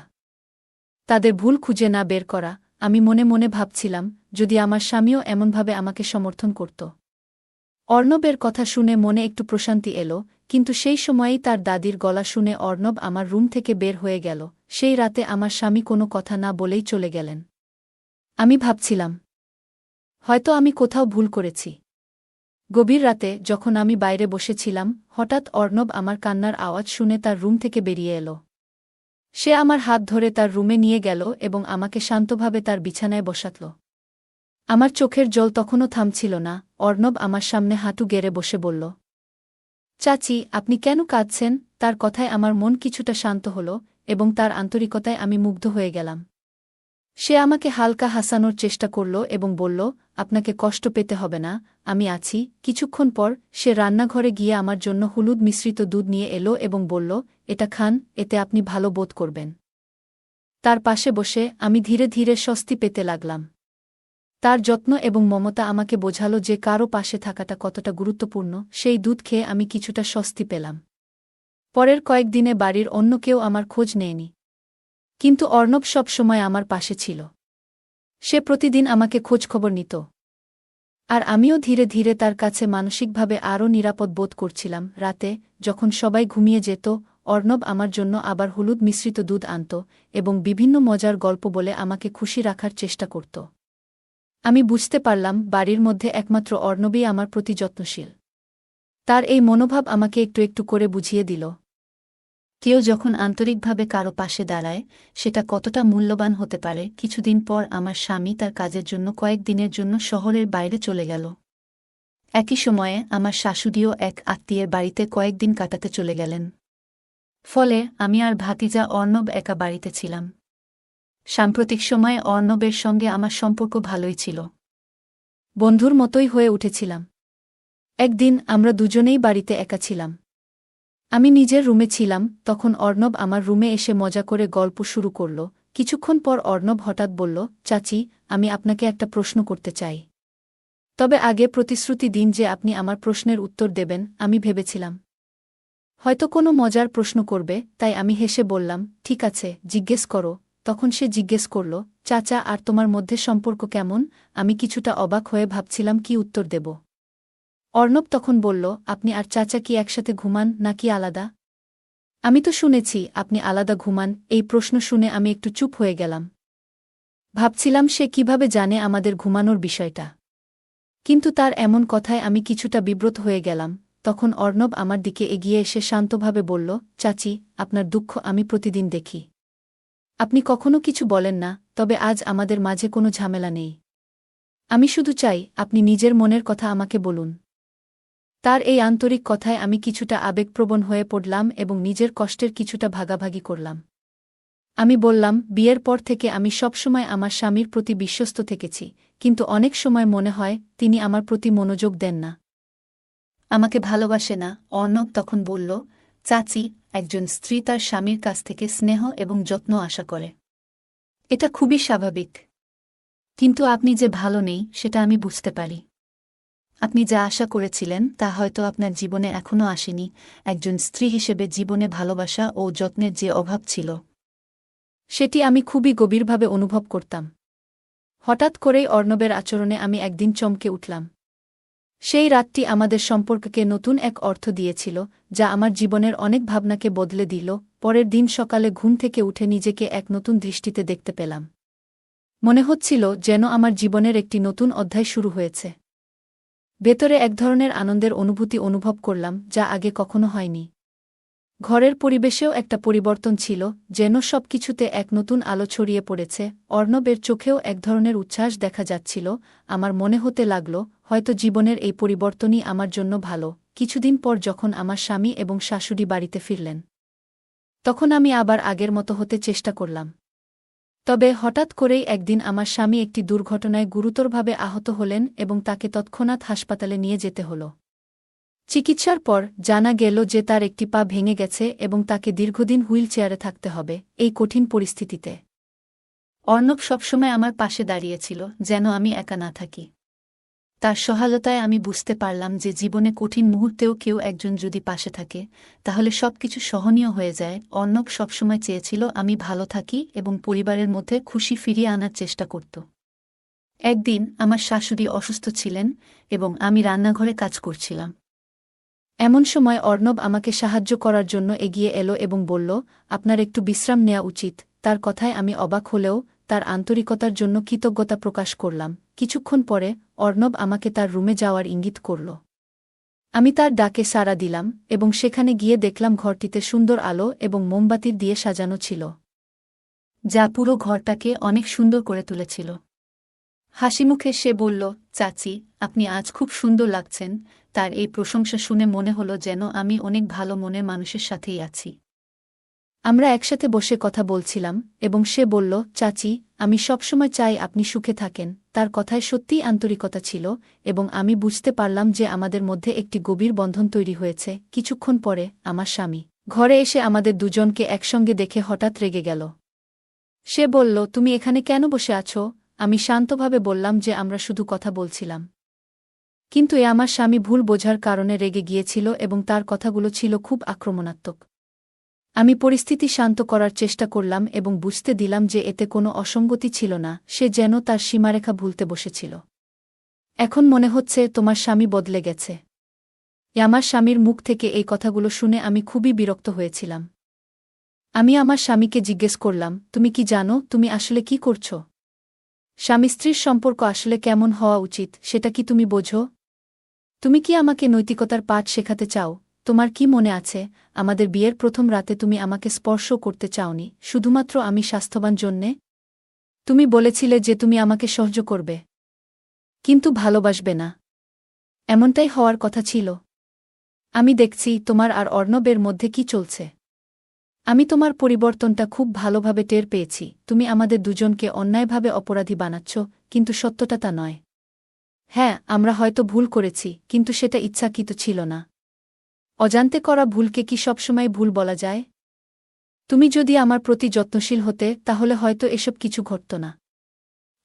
তাদের ভুল খুঁজে না বের করা। আমি মনে মনে ভাবছিলাম, যদি আমার স্বামীও এমনভাবে আমাকে সমর্থন করত। অর্ণবের কথা শুনে মনে একটু প্রশান্তি এলো, কিন্তু সেই সময়েই তার দাদির গলা শুনে অর্ণব আমার রুম থেকে বের হয়ে গেল। সেই রাতে আমার স্বামী কোনো কথা না বলেই চলে গেলেন। আমি ভাবছিলাম, হয়তো আমি কোথাও ভুল করেছি। গভীর রাতে যখন আমি বাইরে বসেছিলাম, হঠাৎ অর্ণব আমার কান্নার আওয়াজ শুনে তার রুম থেকে বেরিয়ে এলো। সে আমার হাত ধরে তার রুমে নিয়ে গেল এবং আমাকে শান্তভাবে তার বিছানায় বসাতল। আমার চোখের জল তখনও থামছিল না। অর্ণব আমার সামনে হাঁটু গেড়ে বসে বলল, চাচি, আপনি কেন কাঁদছেন? তার কথায় আমার মন কিছুটা শান্ত হল এবং তার আন্তরিকতায় আমি মুগ্ধ হয়ে গেলাম। সে আমাকে হালকা হাসানোর চেষ্টা করল এবং বলল, আপনাকে কষ্ট পেতে হবে না, আমি আছি। কিছুক্ষণ পর সে রান্নাঘরে গিয়ে আমার জন্য হলুদ মিশ্রিত দুধ নিয়ে এলো এবং বলল, এটা খান, এতে আপনি ভালো বোধ করবেন। তার পাশে বসে আমি ধীরে ধীরে স্বস্তি পেতে লাগলাম। তার যত্ন এবং মমতা আমাকে বোঝালো যে কারও পাশে থাকাটা কতটা গুরুত্বপূর্ণ। সেই দুধ খেয়ে আমি কিছুটা স্বস্তি পেলাম। পরের কয়েকদিনে বাড়ির অন্য কেউ আমার খোঁজ নেয়নি, কিন্তু অর্ণব সব সময় আমার পাশে ছিল। সে প্রতিদিন আমাকে খোঁজখবর নিত, আর আমিও ধীরে ধীরে তার কাছে মানসিকভাবে আরও নিরাপদ বোধ করছিলাম। রাতে যখন সবাই ঘুমিয়ে যেত, অর্ণব আমার জন্য আবার হলুদ মিশ্রিত দুধ আনত এবং বিভিন্ন মজার গল্প বলে আমাকে খুশি রাখার চেষ্টা করত। আমি বুঝতে পারলাম বাড়ির মধ্যে একমাত্র অর্ণবই আমার প্রতি যত্নশীল। তার এই মনোভাব আমাকে একটু একটু করে বুঝিয়ে দিল, কেউ যখন আন্তরিকভাবে কারো পাশে দাঁড়ায়, সেটা কতটা মূল্যবান হতে পারে। কিছুদিন পর আমার স্বামী তার কাজের জন্য কয়েক দিনের জন্য শহরের বাইরে চলে গেল। একই সময়ে আমার শাশুড়িও এক আত্মীয়ের বাড়িতে কয়েকদিন কাটাতে চলে গেলেন। ফলে আমি আর ভাতিজা অর্ণব একা বাড়িতে ছিলাম। সাম্প্রতিক সময়ে অর্ণবের সঙ্গে আমার সম্পর্ক ভালোই ছিল। বন্ধুর মতোই হয়ে উঠেছিলাম। একদিন আমরা দুজনেই বাড়িতে একা ছিলাম। আমি নিজের রুমে ছিলাম, তখন অর্ণব আমার রুমে এসে মজা করে গল্প শুরু করল। কিছুক্ষণ পর অর্ণব হঠাৎ বলল, চাচি, আমি আপনাকে একটা প্রশ্ন করতে চাই। তবে আগে প্রতিশ্রুতি দিন যে আপনি আমার প্রশ্নের উত্তর দেবেন। আমি ভেবেছিলাম হয়তো কোনো মজার প্রশ্ন করবে, তাই আমি হেসে বললাম, ঠিক আছে, জিজ্ঞেস করো। তখন সে জিজ্ঞেস করল, চাচা আর তোমার মধ্যে সম্পর্ক কেমন? আমি কিছুটা অবাক হয়ে ভাবছিলাম কি উত্তর দেব। অর্ণব তখন বলল, আপনি আর চাচা কি একসাথে ঘুমান নাকি আলাদা? আমি তো শুনেছি আপনি আলাদা ঘুমান। এই প্রশ্ন শুনে আমি একটু চুপ হয়ে গেলাম। ভাবছিলাম সে কিভাবে জানে আমাদের ঘুমানোর বিষয়টা। কিন্তু তার এমন কথায় আমি কিছুটা বিব্রত হয়ে গেলাম। তখন অর্ণব আমার দিকে এগিয়ে এসে শান্তভাবে বলল, চাচি, আপনার দুঃখ আমি প্রতিদিন দেখি। আপনি কখনো কিছু বলেন না, তবে আজ আমাদের মাঝে কোনো ঝামেলা নেই। আমি শুধু চাই আপনি নিজের মনের কথা আমাকে বলুন। তার এই আন্তরিক কথায় আমি কিছুটা আবেগপ্রবণ হয়ে পড়লাম এবং নিজের কষ্টের কিছুটা ভাগাভাগি করলাম। আমি বললাম, বিয়ের পর থেকে আমি সবসময় আমার স্বামীর প্রতি বিশ্বস্ত থেকেছি, কিন্তু অনেক সময় মনে হয় তিনি আমার প্রতি মনোযোগ দেন না, আমাকে ভালোবাসে না। অর্ণব তখন বলল, চাচি, একজন স্ত্রী তার স্বামীর কাছ থেকে স্নেহ এবং যত্ন আশা করে। এটা খুবই স্বাভাবিক। কিন্তু আপনি যে ভালো নেই সেটা আমি বুঝতে পারি। আপনি যা আশা করেছিলেন তা হয়তো আপনার জীবনে এখনও আসেনি। একজন স্ত্রী হিসেবে জীবনে ভালোবাসা ও যত্নের যে অভাব ছিল, সেটি আমি খুবই গভীরভাবে অনুভব করতাম। হঠাৎ করেই অর্ণবের আচরণে আমি একদিন চমকে উঠলাম। সেই রাতটি আমাদের সম্পর্ককে নতুন এক অর্থ দিয়েছিল, যা আমার জীবনের অনেক ভাবনাকে বদলে দিল। পরের দিন সকালে ঘুম থেকে উঠে নিজেকে এক নতুন দৃষ্টিতে দেখতে পেলাম। মনে হচ্ছিল যেন আমার জীবনের একটি নতুন অধ্যায় শুরু হয়েছে। ভেতরে এক ধরনের আনন্দের অনুভূতি অনুভব করলাম, যা আগে কখনো হয়নি। ঘরের পরিবেশেও একটা পরিবর্তন ছিল, যেন সবকিছুতে এক নতুন আলো ছড়িয়ে পড়েছে। অর্ণবের চোখেও এক ধরনের উচ্ছ্বাস দেখা যাচ্ছিল। আমার মনে হতে লাগল, হয়তো জীবনের এই পরিবর্তনই আমার জন্য ভালো। কিছুদিন পর যখন আমার স্বামী এবং শাশুড়ি বাড়িতে ফিরলেন, তখন আমি আবার আগের মতো হতে চেষ্টা করলাম। তবে হঠাৎ করেই একদিন আমার স্বামী একটি দুর্ঘটনায় গুরুতরভাবে আহত হলেন এবং তাকে তৎক্ষণাৎ হাসপাতালে নিয়ে যেতে হল। চিকিৎসার পর জানা গেল যে তার একটি পা ভেঙে গেছে এবং তাকে দীর্ঘদিন হুইল চেয়ারে থাকতে হবে। এই কঠিন পরিস্থিতিতে অর্ণব সবসময় আমার পাশে দাঁড়িয়েছিল, যেন আমি একা না থাকি। তার সহায়তায় আমি বুঝতে পারলাম যে জীবনে কঠিন মুহূর্তেও কেউ একজন যদি পাশে থাকে, তাহলে সবকিছু সহনীয় হয়ে যায়। অর্ণব সবসময় চেয়েছিল আমি ভালো থাকি এবং পরিবারের মধ্যে খুশি ফিরিয়ে আনার চেষ্টা করত। একদিন আমার শাশুড়ি অসুস্থ ছিলেন এবং আমি রান্নাঘরে কাজ করছিলাম। এমন সময় অর্ণব আমাকে সাহায্য করার জন্য এগিয়ে এলো এবং বলল, আপনার একটু বিশ্রাম নেওয়া উচিত। তার কথায় আমি অবাক হলেও তার আন্তরিকতার জন্য কৃতজ্ঞতা প্রকাশ করলাম। কিছুক্ষণ পরে অর্ণব আমাকে তার রুমে যাওয়ার ইঙ্গিত করল। আমি তার ডাকে সাড়া দিলাম এবং সেখানে গিয়ে দেখলাম ঘরটিতে সুন্দর আলো এবং মোমবাতির দিয়ে সাজানো ছিল, যা পুরো ঘরটাকে অনেক সুন্দর করে তুলেছিল। হাসিমুখে সে বলল, চাচি, আপনি আজ খুব সুন্দর লাগছেন। তার এই প্রশংসা শুনে মনে হলো যেন আমি অনেক ভালো মনের মানুষের সাথেই আছি। আমরা একসাথে বসে কথা বলছিলাম এবং সে বলল, চাচি, আমি সবসময় চাই আপনি সুখে থাকেন। তার কথায় সত্যিই আন্তরিকতা ছিল এবং আমি বুঝতে পারলাম যে আমাদের মধ্যে একটি গভীর বন্ধন তৈরি হয়েছে। কিছুক্ষণ পরে আমার স্বামী ঘরে এসে আমাদের দুজনকে একসঙ্গে দেখে হঠাৎ রেগে গেল। সে বলল, তুমি এখানে কেন বসে আছো? আমি শান্তভাবে বললাম যে আমরা শুধু কথা বলছিলাম। কিন্তু আমার স্বামী ভুল বোঝার কারণে রেগে গিয়েছিল এবং তার কথাগুলো ছিল খুব আক্রমণাত্মক। আমি পরিস্থিতি শান্ত করার চেষ্টা করলাম এবং বুঝতে দিলাম যে এতে কোনো অসঙ্গতি ছিল না। সে যেন তার সীমারেখা ভুলতে বসেছিল। এখন মনে হচ্ছে তোমার স্বামী বদলে গেছে। আমার স্বামীর মুখ থেকে এই কথাগুলো শুনে আমি খুবই বিরক্ত হয়েছিলাম। আমি আমার স্বামীকে জিজ্ঞেস করলাম, তুমি কি জানো তুমি আসলে কি করছ? স্বামী স্ত্রীর সম্পর্ক আসলে কেমন হওয়া উচিত সেটা কি তুমি বোঝো? তুমি কি আমাকে নৈতিকতার পাঠ শেখাতে চাও? তোমার কি মনে আছে, আমাদের বিয়ের প্রথম রাতে তুমি আমাকে স্পর্শ করতে চাওনি শুধুমাত্র আমি স্বাস্থ্যবান জন্যে? তুমি বলেছিলে যে তুমি আমাকে সহ্য করবে, কিন্তু ভালোবাসবে না। এমনটাই হওয়ার কথা ছিল। আমি দেখছি তোমার আর অর্ণবের মধ্যে কি চলছে। আমি তোমার পরিবর্তনটা খুব ভালোভাবে টের পেয়েছি। তুমি আমাদের দুজনকে অন্যায়ভাবে অপরাধী বানাচ্ছ, কিন্তু সত্যটা তা নয়। হ্যাঁ, আমরা হয়তো ভুল করেছি, কিন্তু সেটা ইচ্ছাকৃত ছিল না। অজান্তে করা ভুলকে কি সবসময় ভুল বলা যায়? তুমি যদি আমার প্রতি যত্নশীল হতে, তাহলে হয়তো এসব কিছু ঘটত না।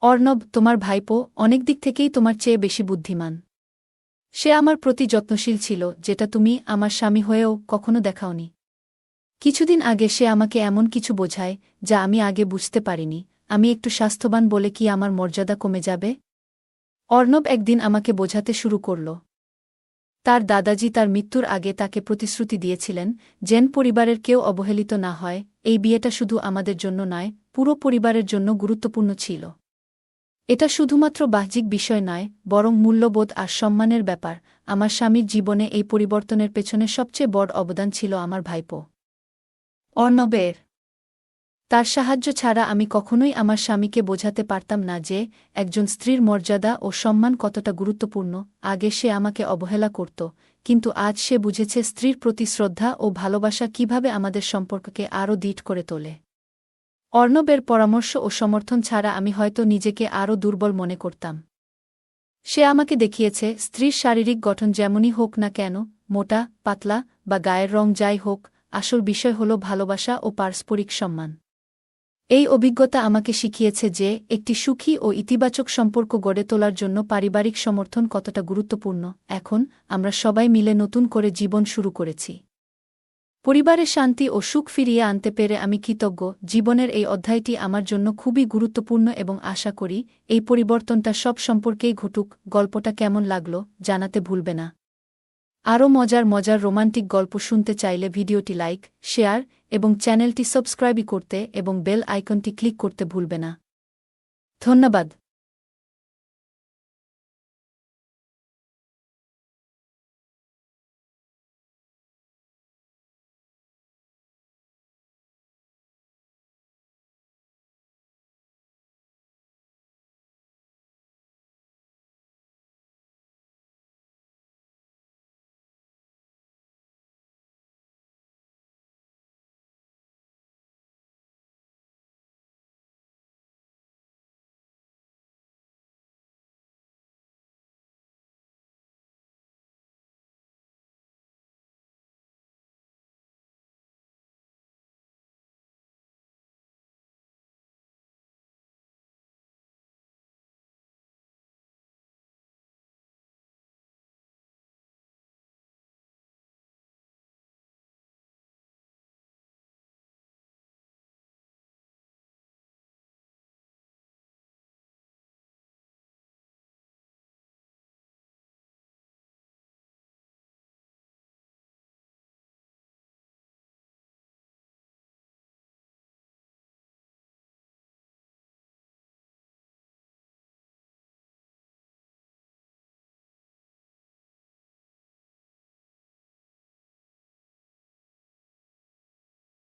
অর্ণব, তোমার ভাইপো, অনেক দিক থেকেই তোমার চেয়ে বেশি বুদ্ধিমান। সে আমার প্রতি যত্নশীল ছিল, যেটা তুমি আমার স্বামী হয়েও কখনো দেখাওনি। কিছুদিন আগে সে আমাকে এমন কিছু বোঝায়, যা আমি আগে বুঝতে পারিনি। আমি একটু স্বাস্থ্যবান বলে কি আমার মর্যাদা কমে যাবে? অর্ণব একদিন আমাকে বোঝাতে শুরু করল। তার দাদাজি তার মৃত্যুর আগে তাকে প্রতিশ্রুতি দিয়েছিলেন, যেন পরিবারের কেউ অবহেলিত না হয়। এই বিয়েটা শুধু আমাদের জন্য নয়, পুরো পরিবারের জন্য গুরুত্বপূর্ণ ছিল। এটা শুধুমাত্র বাহ্যিক বিষয় নয়, বরং মূল্যবোধ আর সম্মানের ব্যাপার। আমার স্বামীর জীবনে এই পরিবর্তনের পেছনে সবচেয়ে বড় অবদান ছিল আমার ভাইপো অর্ণবের। তার সাহায্য ছাড়া আমি কখনোই আমার স্বামীকে বোঝাতে পারতাম না যে একজন স্ত্রীর মর্যাদা ও সম্মান কতটা গুরুত্বপূর্ণ। আগে সে আমাকে অবহেলা করত, কিন্তু আজ সে বুঝেছে স্ত্রীর প্রতি শ্রদ্ধা ও ভালোবাসা কিভাবে আমাদের সম্পর্ককে আরও দৃঢ় করে তোলে। অর্ণবের পরামর্শ ও সমর্থন ছাড়া আমি হয়তো নিজেকে আরও দুর্বল মনে করতাম। সে আমাকে দেখিয়েছে, স্ত্রীর শারীরিক গঠন যেমনই হোক না কেন, মোটা, পাতলা বা গায়ের রং যাই হোক, আসল বিষয় হল ভালোবাসা ও পারস্পরিক সম্মান। এই অভিজ্ঞতা আমাকে শিখিয়েছে যে একটি সুখী ও ইতিবাচক সম্পর্ক গড়ে তোলার জন্য পারিবারিক সমর্থন কতটা গুরুত্বপূর্ণ। এখন আমরা সবাই মিলে নতুন করে জীবন শুরু করেছি। পরিবারে শান্তি ও সুখ ফিরিয়ে আনতে পেরে আমি কৃতজ্ঞ। জীবনের এই অধ্যায়টি আমার জন্য খুবই গুরুত্বপূর্ণ এবং আশা করি এই পরিবর্তনটা সব সম্পর্কেই ঘটুক। গল্পটা কেমন লাগলো জানাতে ভুলবে না। আরও মজার মজার রোমান্টিক গল্প শুনতে চাইলে ভিডিওটি লাইক, শেয়ার এবং চ্যানেলটি সাবস্ক্রাইব করতে এবং বেল আইকনটি ক্লিক করতে ভুলবে না। ধন্যবাদ।